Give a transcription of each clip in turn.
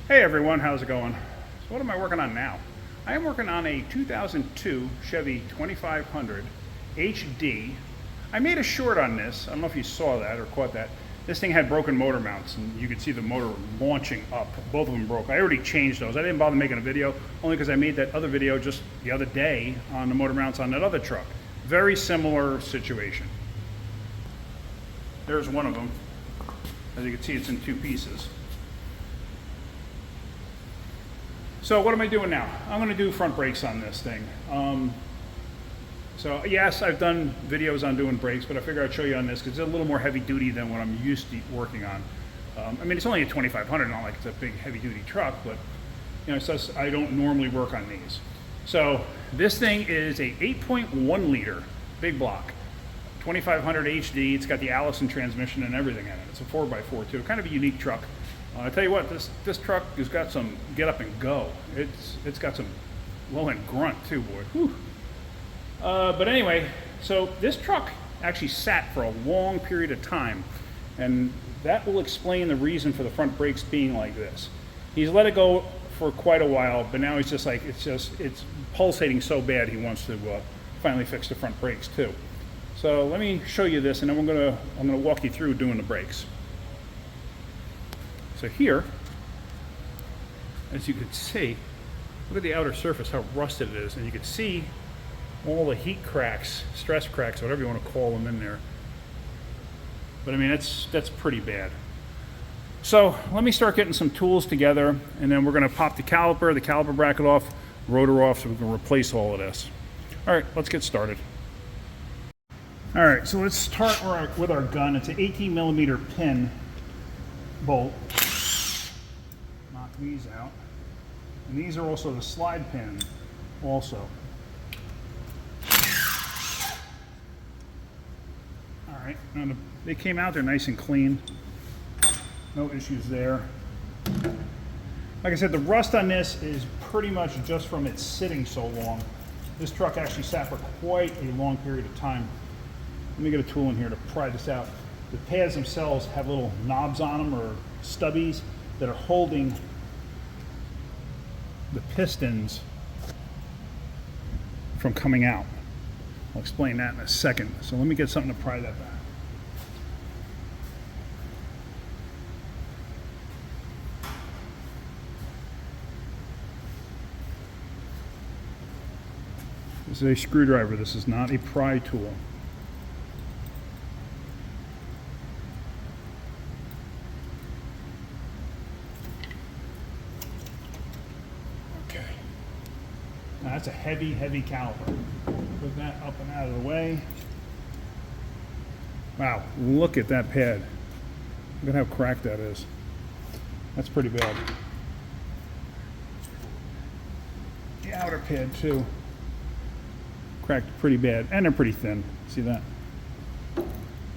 Hey everyone, how's it going? So what am I working on now? I am working on a 2002 Chevy 2500 HD. I made a short on this. I don't know if you saw that or caught that. This thing had broken motor mounts and you could see the motor launching up. Both of them broke. I already changed those. I didn't bother making a video only because I made that other video just the other day on the motor mounts on that other truck. Very similar situation. There's one of them. As you can see, it's in two pieces. So what am I doing now? I'm going to do front brakes on this thing. So yes, I've done videos on doing brakes, but I figure I'd show you on this because it's a little more heavy duty than what I'm used to working on. I mean, it's only a 2500, not like it's a big heavy duty truck, but you know, it's just, I don't normally work on these. So this thing is a 8.1 liter big block, 2500 HD. It's got the Allison transmission and everything in it. It's a 4x4 too, kind of a unique truck. I tell you what, this truck has got some get up and go. It's got some low end grunt too, boy. Whew. But anyway, so this truck actually sat for a long period of time, and that will explain the reason for the front brakes being like this. He's let it go for quite a while, but now he's just like, it's pulsating so bad he wants to finally fix the front brakes too. So let me show you this, and then I'm gonna walk you through doing the brakes. So here, as you can see, look at the outer surface, how rusted it is, and you can see all the heat cracks, stress cracks, whatever you want to call them in there. But I mean, that's pretty bad. So let me start getting some tools together, and then we're going to pop the caliper bracket off, rotor off, so we can replace all of this. All right, let's get started. All right, so let's start with our gun. It's an 18 millimeter pin bolt. Knock these out. And these are also the slide pin also. All right, now they came out, they're nice and clean. No issues there. Like I said, the rust on this is pretty much just from it sitting so long. This truck actually sat for quite a long period of time. Let me get a tool in here to pry this out. The pads themselves have little knobs on them, or stubbies, that are holding the pistons from coming out. I'll explain that in a second. So let me get something to pry that back. This is a screwdriver. This is not a pry tool. Now that's a heavy, heavy caliper. Put that up and out of the way. Wow, look at that pad. Look at how cracked that is. That's pretty bad. The outer pad too. Cracked pretty bad, and they're pretty thin. See that?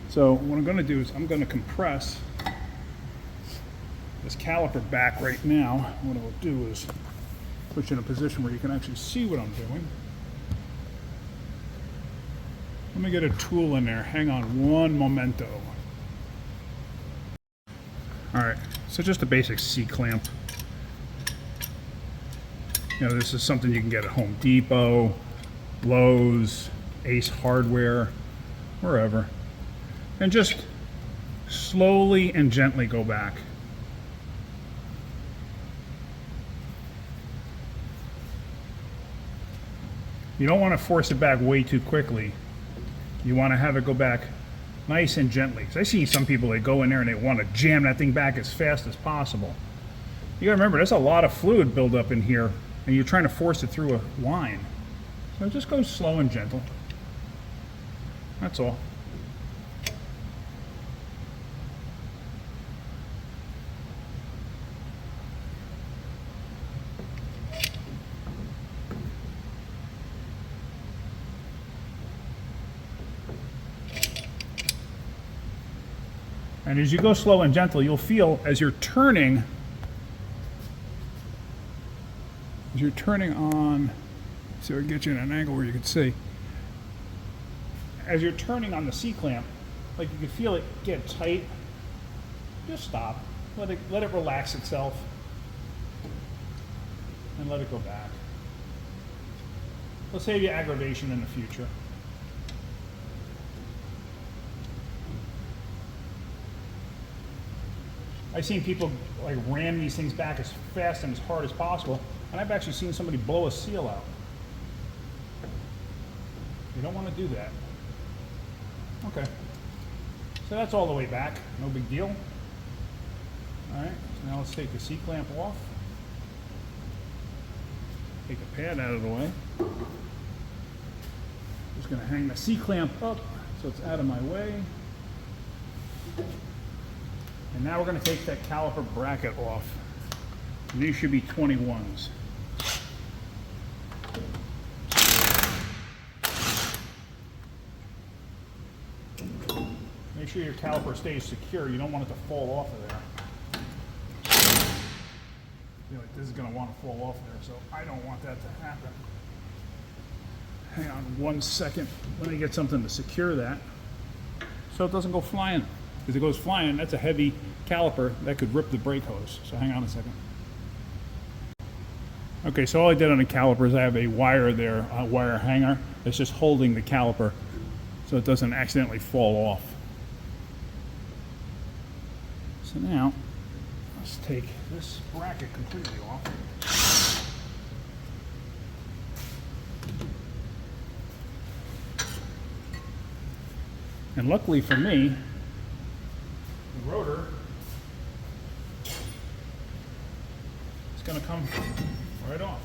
So what I'm going to do is I'm going to compress this caliper back right now. What I'll do is put you in a position where you can actually see what I'm doing. Let me get a tool in there. Hang on one momento. All right, so just a basic C-clamp. You know, this is something you can get at Home Depot, Lowe's, Ace Hardware, wherever. And just slowly and gently go back. You don't want to force it back way too quickly. You want to have it go back nice and gently. Because I see some people, they go in there and they want to jam that thing back as fast as possible. You gotta remember, there's a lot of fluid buildup in here, and you're trying to force it through a line. So just go slow and gentle. That's all. And as you go slow and gentle, you'll feel as you're turning on, so I can get you in an angle where you can see. As you're turning on the C-clamp, like you can feel it get tight, just stop. Let it relax itself. and let it go back. It'll save you aggravation in the future. I've seen people like ram these things back as fast and as hard as possible, and I've actually seen somebody blow a seal out. You don't want to do that. Okay, so that's all the way back, no big deal. All right, so now let's take the C-clamp off. Take the pad out of the way. Just going to hang the C-clamp up so it's out of my way. And now we're going to take that caliper bracket off. And these should be 21s. Make sure your caliper stays secure. You don't want it to fall off of there. I feel like this is going to want to fall off there, so I don't want that to happen. Hang on 1 second. Let me get something to secure that so it doesn't go flying. If it goes flying, that's a heavy caliper that could rip the brake hose. So hang on a second. Okay, so all I did on the caliper is I have a wire there, a wire hanger that's just holding the caliper so it doesn't accidentally fall off. So now, let's take this bracket completely off. And luckily for me, the rotor is going to come right off.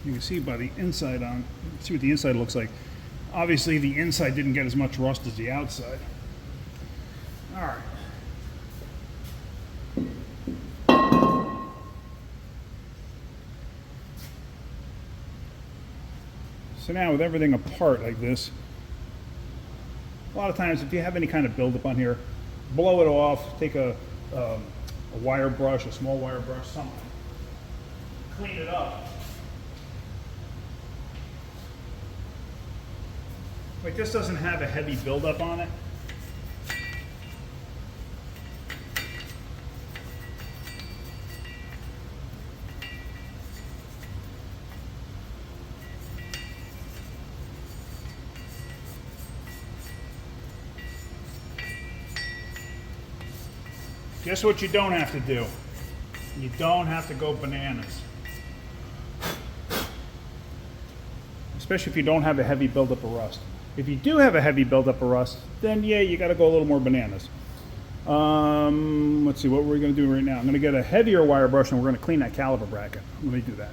You can see by the inside on, see what the inside looks like. Obviously the inside didn't get as much rust as the outside. All right. So now with everything apart like this, a lot of times if you have any kind of buildup on here, blow it off, take a wire brush, a small wire brush, something, clean it up. Like this doesn't have a heavy buildup on it. Guess what you don't have to do? You don't have to go bananas. Especially if you don't have a heavy buildup of rust. If you do have a heavy buildup of rust, then yeah, you gotta go a little more bananas. Let's see, what we're gonna do right now. I'm gonna get a heavier wire brush and we're gonna clean that caliper bracket. Let me do that.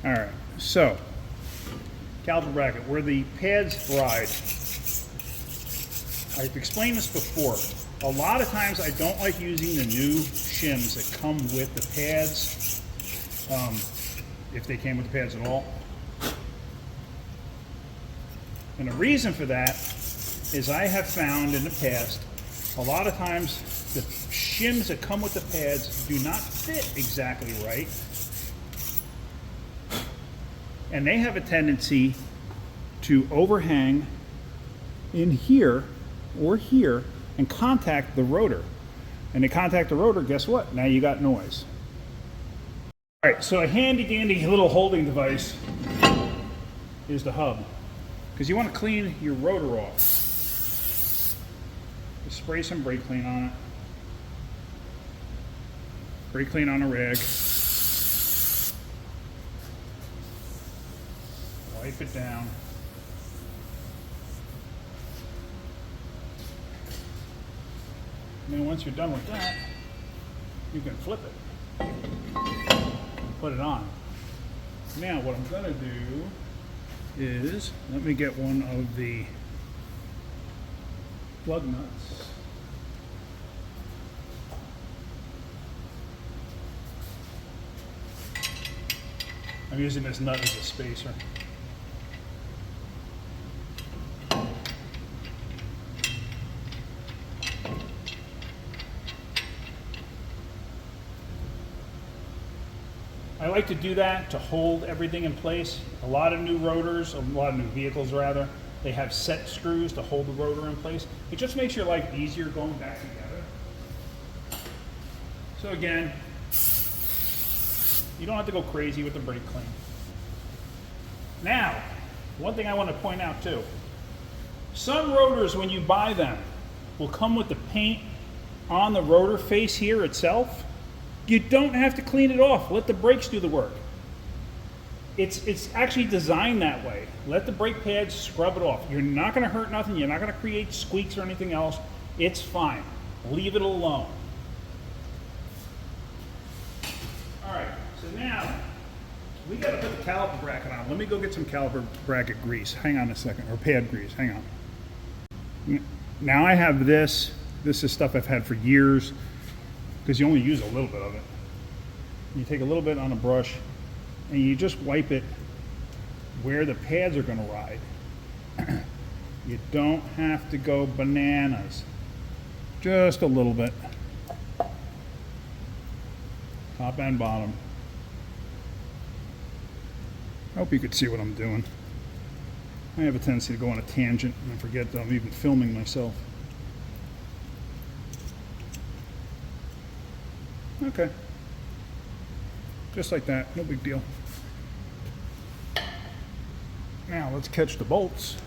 All right, so, caliper bracket, where the pads ride. I've explained this before. A lot of times I don't like using the new shims that come with the pads, if they came with the pads at all. And the reason for that is I have found in the past, a lot of times the shims that come with the pads do not fit exactly right. And they have a tendency to overhang in here or here and contact the rotor. And they contact the rotor, guess what? Now you got noise. All right, so a handy dandy little holding device is the hub. Because you want to clean your rotor off. Just spray some brake clean on it. Brake clean on a rag. Wipe it down. And then once you're done with that, you can flip it. Put it on. Now what I'm going to do is, let me get one of the plug nuts. I'm using this nut as a spacer. I like to do that to hold everything in place. A lot of new rotors, a lot of new vehicles rather, they have set screws to hold the rotor in place. It just makes your life easier going back together. So again, you don't have to go crazy with the brake clean. Now, one thing I want to point out too. Some rotors, when you buy them, will come with the paint on the rotor face here itself. You don't have to clean it off. Let the brakes do the work. It's actually designed that way. Let the brake pads scrub it off. You're not going to hurt nothing. You're not going to create squeaks or anything else. It's fine. Leave it alone. All right, so now we got to put the caliper bracket on. Let me go get some caliper bracket grease. Hang on a second, or pad grease. Hang on. Now I have this. This is stuff I've had for years because you only use a little bit of it. You take a little bit on a brush and you just wipe it where the pads are going to ride. You don't have to go bananas. Just a little bit. Top and bottom. I hope you could see what I'm doing. I have a tendency to go on a tangent and I forget that I'm even filming myself. Okay. Just like that, no big deal. Now let's catch the bolts.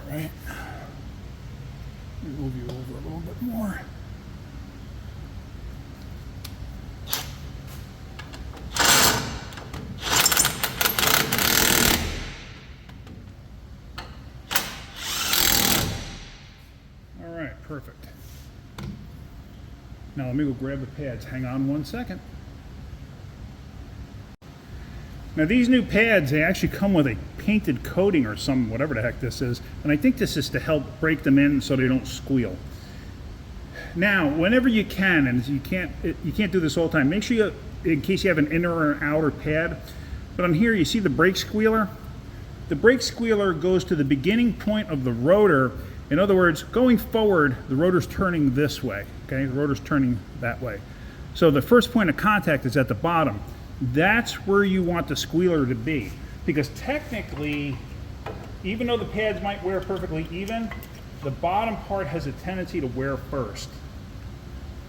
All right. Move you over a little bit more. All right, perfect. Now let me go grab the pads. Hang on one second. Now these new pads, they actually come with a painted coating or some, whatever the heck this is, and I think this is to help break them in so they don't squeal. Now, whenever you can, and you can't do this all the time, make sure you, in case you have an inner or an outer pad, but on here you see the brake squealer? The brake squealer goes to the beginning point of the rotor. In other words, going forward, the rotor's turning this way, okay? The rotor's turning that way. So the first point of contact is at the bottom. That's where you want the squealer to be. Because technically, even though the pads might wear perfectly even, the bottom part has a tendency to wear first.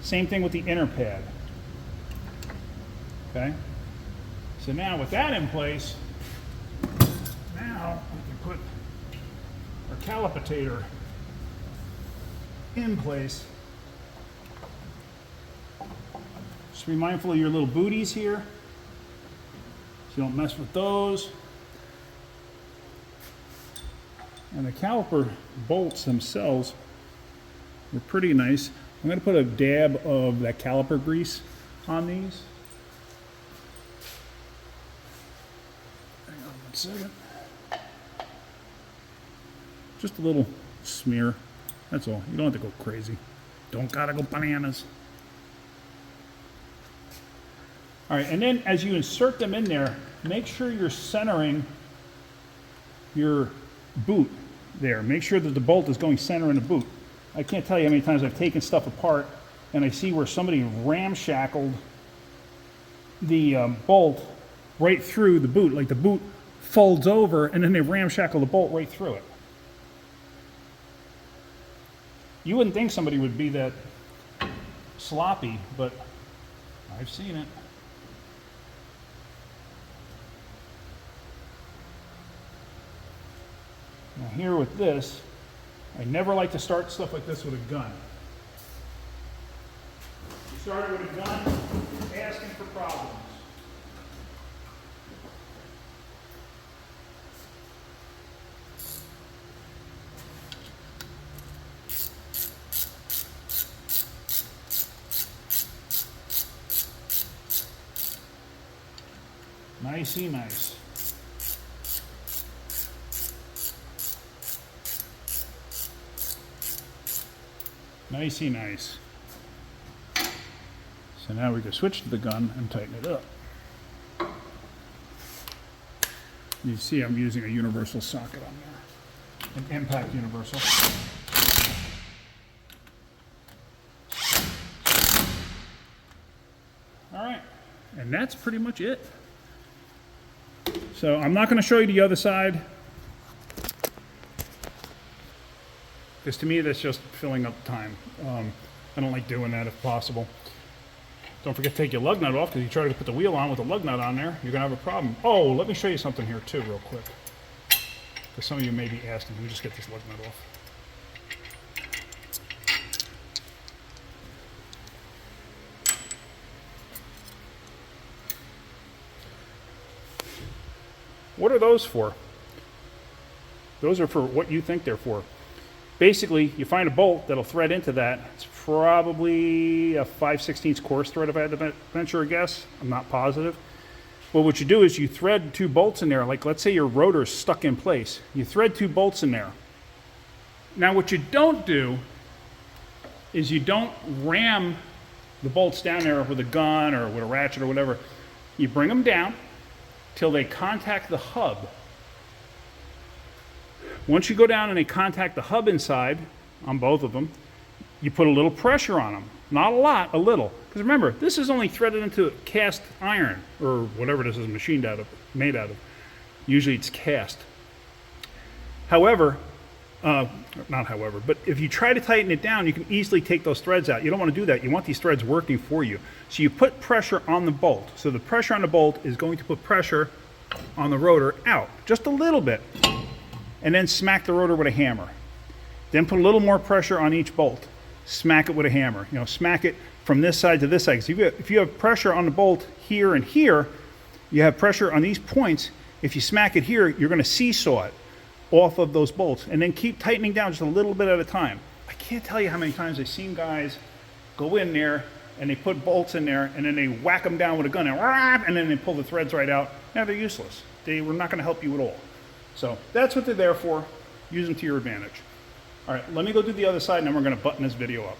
Same thing with the inner pad. Okay? So now with that in place, now we can put our caliper in place. Just be mindful of your little booties here, so you don't mess with those. And the caliper bolts themselves are pretty nice. I'm going to put a dab of that caliper grease on these. Hang on one second. Just a little smear. That's all. You don't have to go crazy. Don't gotta go bananas. All right, and then as you insert them in there, make sure you're centering your boot there. Make sure that the bolt is going center in the boot. I can't tell you how many times I've taken stuff apart and I see where somebody ramshackled the bolt right through the boot. Like the boot folds over and then they ramshackle the bolt right through it. You wouldn't think somebody would be that sloppy, but I've seen it. Now here with this, I never like to start stuff like this with a gun. You start it with a gun, you're asking for problems. Nicey nice. Nicey nice. So now we can switch to the gun and tighten it up. You see I'm using a universal socket on there. An impact universal. And that's pretty much it. So I'm not going to show you the other side, because to me that's just filling up time. I don't like doing that if possible. Don't forget to take your lug nut off, because you try to put the wheel on with the lug nut on there, you're going to have a problem. Oh, let me show you something here too real quick, because some of you may be asking. Let me just get this lug nut off. What are those for? Those are for what you think they're for. Basically, you find a bolt that'll thread into that. It's probably a 5/16 coarse thread, if I had to venture a guess. I'm not positive. Well, what you do is you thread 2 bolts in there. Like, let's say your rotor's stuck in place. You thread 2 bolts in there. Now, what you don't do is you don't ram the bolts down there with a gun or with a ratchet or whatever. You bring them down till they contact the hub. Once you go down and they contact the hub inside, on both of them, you put a little pressure on them. Not a lot, a little. Because remember, this is only threaded into cast iron, or whatever this is made out of. Usually it's cast. However, not however, but if you try to tighten it down, you can easily take those threads out. You don't want to do that. You want these threads working for you. So you put pressure on the bolt. So the pressure on the bolt is going to put pressure on the rotor out, just a little bit. And then smack the rotor with a hammer. Then put a little more pressure on each bolt. Smack it with a hammer. You know, smack it from this side to this side. So if you have pressure on the bolt here and here, you have pressure on these points. If you smack it here, you're going to seesaw it off of those bolts, and then keep tightening down just a little bit at a time. I can't tell you how many times I've seen guys go in there and they put bolts in there and then they whack them down with a gun and then they pull the threads right out. Now they're useless. They were not going to help you at all. So that's what they're there for. Use them to your advantage. All right, let me go do the other side and then we're going to button this video up.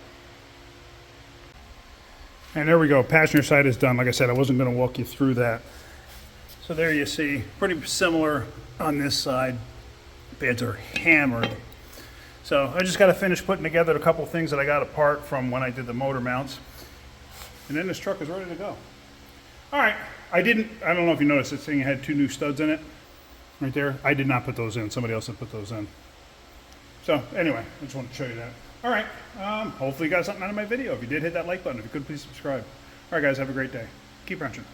And there we go. Passenger side is done. Like I said, I wasn't going to walk you through that. So there you see, pretty similar on this side. Beds are hammered. So I just got to finish putting together a couple things that I got apart from when I did the motor mounts. And then this truck is ready to go. All right, I don't know if you noticed, this thing had 2 new studs in it. Right there. I did not put those in. Somebody else had put those in. So anyway, I just wanted to show you that. All right, hopefully you got something out of my video. If you did, hit that like button. If you could, please subscribe. All right, guys, have a great day. Keep wrenching.